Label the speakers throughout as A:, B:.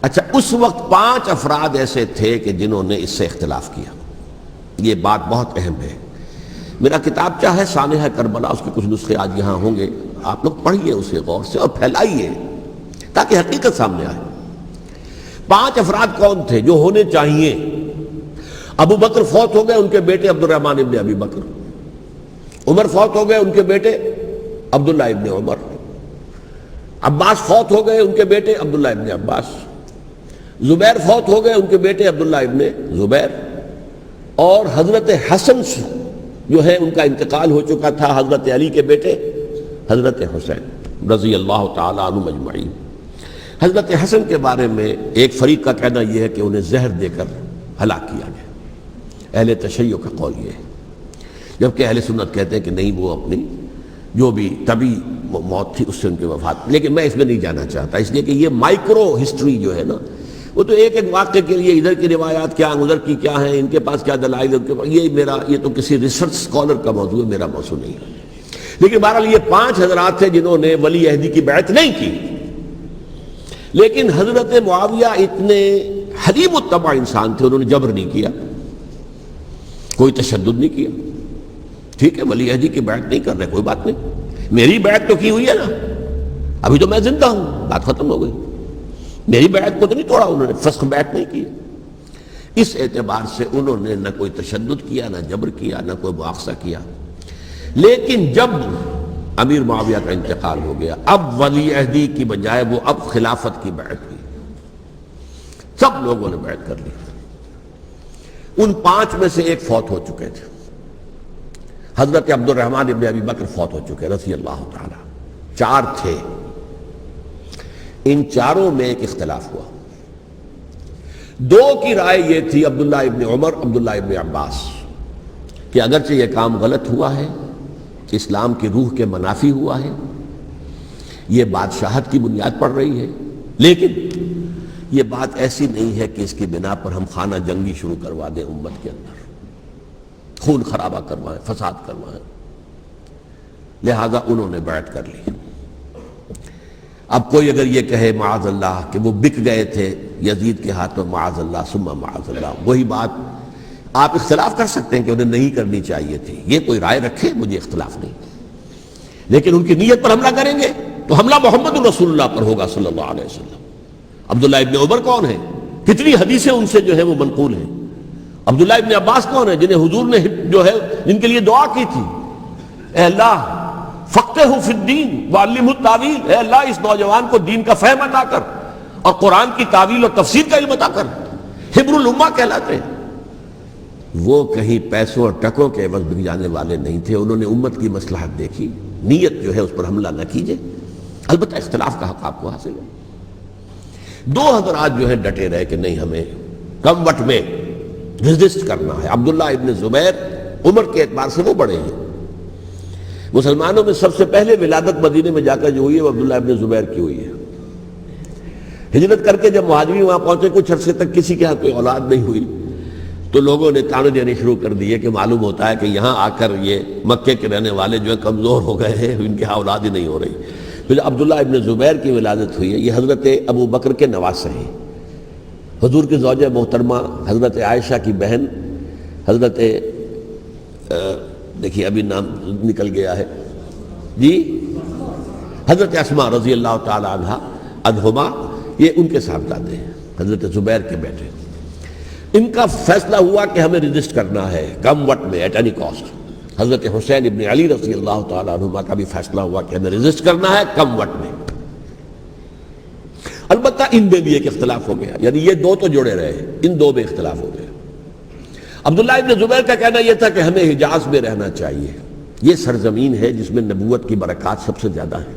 A: اچھا، اس وقت 5 افراد ایسے تھے کہ جنہوں نے اس سے اختلاف کیا. یہ بات بہت اہم ہے. میرا کتابچہ ہے سانحہ کربلا، اس کے کچھ نسخے آج یہاں ہوں گے، آپ لوگ پڑھیے اسے غور سے اور پھیلائیے تاکہ حقیقت سامنے آئے. 5 افراد کون تھے جو ہونے چاہیے؟ ابو بکر فوت ہو گئے، ان کے بیٹے عبد الرحمن ابن ابی بکر. عمر فوت ہو گئے، ان کے بیٹے عبداللہ ابن عمر. عباس فوت ہو گئے، ان کے بیٹے عبداللہ ابن عباس. زبیر فوت ہو گئے، ان کے بیٹے عبداللہ ابن زبیر. اور حضرت حسن جو ہے ان کا انتقال ہو چکا تھا، حضرت علی کے بیٹے حضرت حسین رضی اللہ تعالی عنہ اجمعین. حضرت حسن کے بارے میں ایک فریق کا کہنا یہ ہے کہ انہیں زہر دے کر ہلاک کیا گیا. اہل تشیع کا قول یہ ہے، جبکہ اہل سنت کہتے ہیں کہ نہیں، وہ اپنی جو بھی طبی موت تھی اس سے ان کی وفات. لیکن میں اس میں نہیں جانا چاہتا، اس لیے کہ یہ مائکرو ہسٹری جو ہے نا، وہ تو ایک ایک واقعے کے لیے ادھر کی روایات کیا، ادھر کی کیا ہیں، ان کے پاس کیا دلائل، یہ تو کسی ریسرچ اسکالر کا موضوع ہے، میرا موضوع نہیں ہے. لیکن بہرحال یہ 5 حضرات تھے جنہوں نے ولی عہدی کی بیعت نہیں کی. لیکن حضرت معاویہ اتنے حلیم الطبع انسان تھے، انہوں نے جبر نہیں کیا، کوئی تشدد نہیں کیا. ٹھیک ہے، ولی عہدی کی بیعت نہیں کر رہے، کوئی بات نہیں، میری بیعت تو کی ہوئی ہے نا، ابھی تو میں زندہ ہوں، بات ختم ہو گئی. میری بیعت کو تو نہیں توڑا انہوں نے، فسخ بیعت نہیں کی. اس اعتبار سے انہوں نے نہ کوئی تشدد کیا، نہ جبر کیا، نہ کوئی مواخذہ کیا. لیکن جب امیر معاویہ کا انتقال ہو گیا، اب ولی عہدی کی بجائے وہ اب خلافت کی بیعت ہوئی. سب لوگوں نے بیعت کر لی. ان 5 میں سے ایک فوت ہو چکے تھے. حضرت عبد الرحمن ابن ابی بکر فوت ہو چکے رضی اللہ تعالی. 4 تھے، ان 4 میں ایک اختلاف ہوا. 2 کی رائے یہ تھی، عبداللہ ابن عمر، عبداللہ ابن عباس، کہ اگرچہ یہ کام غلط ہوا ہے، اسلام کی روح کے منافی ہوا ہے، یہ بادشاہت کی بنیاد پڑ رہی ہے، لیکن یہ بات ایسی نہیں ہے کہ اس کی بنا پر ہم خانہ جنگی شروع کروا دیں، امت کے اندر خون خرابہ کروائیں، فساد کروائیں. لہذا انہوں نے بیعت کر لی. اب کوئی اگر یہ کہے معاذ اللہ کہ وہ بک گئے تھے یزید کے ہاتھ میں، معاذ اللہ ثم معاذ اللہ، وہی بات آپ اختلاف کر سکتے ہیں کہ انہیں نہیں کرنی چاہیے تھی، یہ کوئی رائے رکھے، مجھے اختلاف نہیں. لیکن ان کی نیت پر حملہ کریں گے تو حملہ محمد رسول اللہ پر ہوگا صلی اللہ علیہ وسلم. عبداللہ ابن عمر کون ہیں؟ کتنی حدیثیں ان سے جو ہے وہ منقول ہیں. عبداللہ ابن عباس کون ہیں؟ جنہیں حضور نے جو ہے جن کے لیے دعا کی تھی، اے اللہ فقہہ فی الدین وعلمہ التاویل، اے اللہ اس نوجوان کو دین کا فہم عطا کر اور قرآن کی تعویل اور تفسیر کا علم عطا کر. حبر الامہ کہلاتے ہیں. وہ کہیں پیسوں اور ٹکوں کے عوض بک جانے والے نہیں تھے. انہوں نے امت کی مصلحت دیکھی، نیت جو ہے اس پر حملہ نہ کیجئے. البتہ اختلاف کا حق آپ کو حاصل ہے. 2 حضرات جو ہے ڈٹے رہے کہ نہیں، ہمیں کم وقت میں ریزسٹ کرنا ہے. عبداللہ ابن زبیر عمر کے اعتبار سے وہ بڑے ہیں. مسلمانوں میں سب سے پہلے ولادت مدینے میں جا کر جو ہوئی ہے وہ عبداللہ ابن زبیر کی ہوئی ہے. ہجرت کر کے جب مہاجرین وہاں پہنچے، کچھ عرصے تک کسی کے ہاں کوئی اولاد نہیں ہوئی، تو لوگوں نے تانے دینے شروع کر دیے کہ معلوم ہوتا ہے کہ یہاں آ کر یہ مکے کے رہنے والے جو ہے کمزور ہو گئے ہیں، ان کے ہاں اولاد ہی نہیں ہو رہی. پھر عبداللہ ابن زبیر کی ولادت ہوئی ہے. یہ حضرت ابو بکر کے نواسے ہیں. حضور کی زوجہ محترمہ حضرت عائشہ کی بہن حضرت دیکھیے ابھی نام نکل گیا ہے جی، حضرت اسماء رضی اللہ تعالی عنہا عنہما، یہ ان کے صاحبزادے ہیں، حضرت زبیر کے بیٹے. ان کا فیصلہ ہوا کہ ہمیں ریزسٹ کرنا ہے کم وقت میں، ایٹ اینی کاسٹ. حضرت حسین ابن علی رضی اللہ تعالی عنہما کا بھی فیصلہ ہوا کہ ہمیں ریزسٹ کرنا ہے کم وقت میں. البتہ ان میں بھی ایک اختلاف ہو گیا، یعنی یہ 2 تو جڑے رہے، ان 2 میں اختلاف ہو گیا. عبداللہ ابن زبیر کا کہنا یہ تھا کہ ہمیں حجاز میں رہنا چاہیے، یہ سرزمین ہے جس میں نبوت کی برکات سب سے زیادہ ہیں،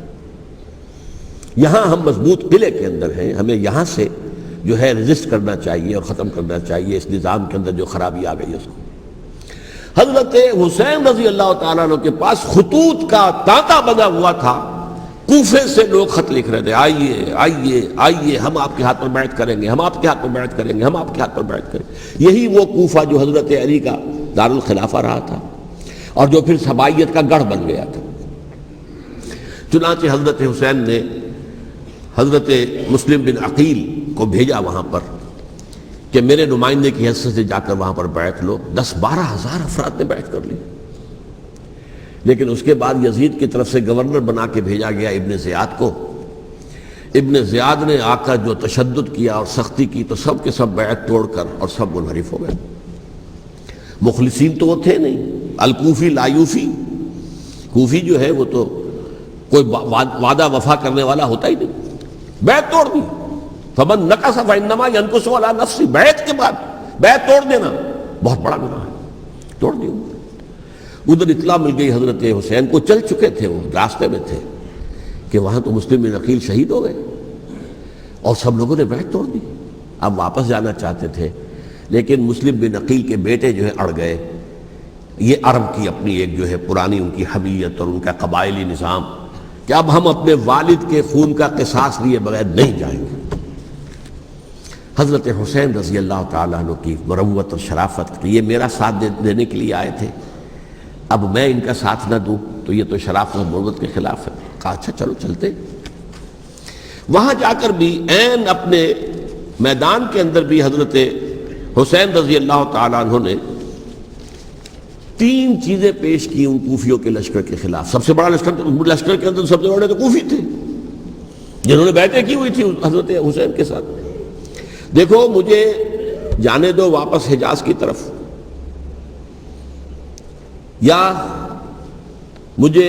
A: یہاں ہم مضبوط قلعے کے اندر ہیں، ہمیں یہاں سے جو ہے ریزسٹ کرنا چاہیے اور ختم کرنا چاہیے اس نظام کے اندر جو خرابی آ گئی اس کو. حضرت حسین رضی اللہ تعالیٰ عنہ کے پاس خطوط کا تانتا بنا ہوا تھا. کوفے سے لوگ خط لکھ رہے تھے، آئیے آئیے آئیے، ہم آپ کے ہاتھ پر بیعت کریں گے، ہم آپ کے ہاتھ پر بیعت کریں گے، ہم آپ کے ہاتھ پر بیعت کریں گے. یہی وہ کوفہ جو حضرت علی کا دارالخلافہ رہا تھا اور جو پھر سبائیت کا گڑھ بن گیا تھا. چنانچہ حضرت حسین نے حضرت مسلم بن عقیل کو بھیجا وہاں پر کہ میرے نمائندے کی حیثیت سے جا کر وہاں پر بیعت لو. 10-12 ہزار افراد نے بیعت کر لی. لیکن اس کے بعد یزید کی طرف سے گورنر بنا کے بھیجا گیا ابن زیاد کو. ابن زیاد نے آ کر جو تشدد کیا اور سختی کی تو سب کے سب بیعت توڑ کر اور سب منحرف ہو گئے. مخلصین تو وہ تھے نہیں. الکوفی لایوفی، کوفی جو ہے وہ تو کوئی وعدہ وفا کرنے والا ہوتا ہی نہیں. بیعت توڑ دی. فمن نقص فانما ينقص على نفسه. بیعت کے بعد بیعت توڑ دینا بہت بڑا گناہ ہے. توڑ دی. ادھر اطلاع مل گئی حضرت حسین کو، چل چکے تھے، وہ راستے میں تھے کہ وہاں تو مسلم بن عقیل شہید ہو گئے اور سب لوگوں نے بیعت توڑ دی. اب واپس جانا چاہتے تھے لیکن مسلم بن عقیل کے بیٹے جو ہے اڑ گئے. یہ عرب کی اپنی ایک جو ہے پرانی ان کی حمیت اور ان کا قبائلی نظام کہ اب ہم اپنے والد کے خون کا قصاص لیے بغیر نہیں جائیں گے. حضرت حسین رضی اللہ تعالیٰ عنہ کی مروت اور شرافت، یہ میرا ساتھ دینے کے لیے آئے تھے، اب میں ان کا ساتھ نہ دوں تو یہ تو شرافت اور مروت کے خلاف ہے. کہا اچھا چلو چلتے. وہاں جا کر بھی عین اپنے میدان کے اندر بھی حضرت حسین رضی اللہ تعالیٰ عنہ نے 3 چیزیں پیش کی ان کوفیوں کے لشکر کے خلاف. سب سے بڑا لشکر کے اندر سب سے بڑے تو کوفی تھے جنہوں نے بیعتیں کی ہوئی تھی حضرت حسین کے ساتھ. دیکھو مجھے جانے دو واپس حجاز کی طرف، یا مجھے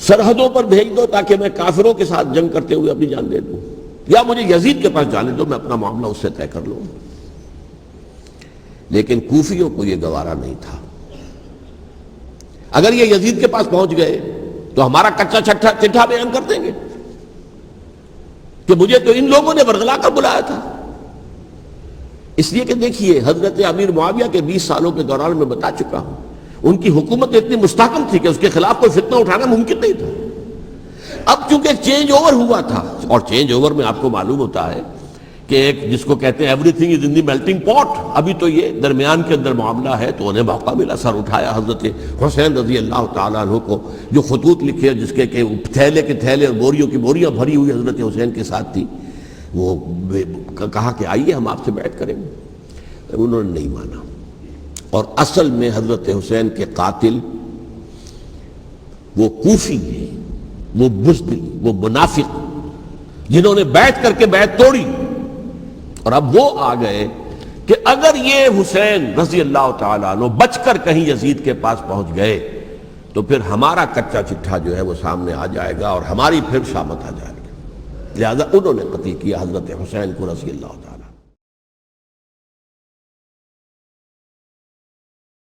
A: سرحدوں پر بھیج دو تاکہ میں کافروں کے ساتھ جنگ کرتے ہوئے اپنی جان دے دوں، یا مجھے یزید کے پاس جانے دو، میں اپنا معاملہ اس سے طے کر لوں. لیکن کوفیوں کو یہ گوارا نہیں تھا. اگر یہ یزید کے پاس پہنچ گئے تو ہمارا کچا چٹھا بیان کر دیں گے کہ مجھے تو ان لوگوں نے برگلا کر بلایا تھا. اس لیے کہ دیکھیے حضرت امیر معاویہ کے 20 سالوں کے دوران میں بتا چکا ہوں ان کی حکومت اتنی مستحکم تھی کہ اس کے خلاف کوئی فتنہ اٹھانا ممکن نہیں تھا. اب چونکہ چینج اوور ہوا تھا، اور چینج اوور میں آپ کو معلوم ہوتا ہے کہ ایک جس کو کہتے ہیں every thing is in the melting پاٹ، ابھی تو یہ درمیان کے اندر معاملہ ہے، تو انہیں موقع ملا. سر اٹھایا حضرت حسین رضی اللہ تعالیٰ عنہ کو، جو خطوط لکھے جس کے کہ تھیلے کے تھیلے اور بوریوں کی بوریاں بھری ہوئی حضرت حسین کے ساتھ تھی، وہ کہا کہ آئیے ہم آپ سے بیعت کریں گے. انہوں نے نہیں مانا. اور اصل میں حضرت حسین کے قاتل وہ کوفی ہیں، وہ بزدل، وہ منافق جنہوں نے بیعت کر کے بیعت توڑی. اور اب وہ آ گئے کہ اگر یہ حسین رضی اللہ تعالیٰ عنہ بچ کر کہیں یزید کے پاس پہنچ گئے تو پھر ہمارا کچا چٹھا جو ہے وہ سامنے آ جائے گا اور ہماری پھر شامت آ جائے گی. لہذا انہوں نے قتل کیا حضرت حسین کو رضی اللہ تعالیٰ.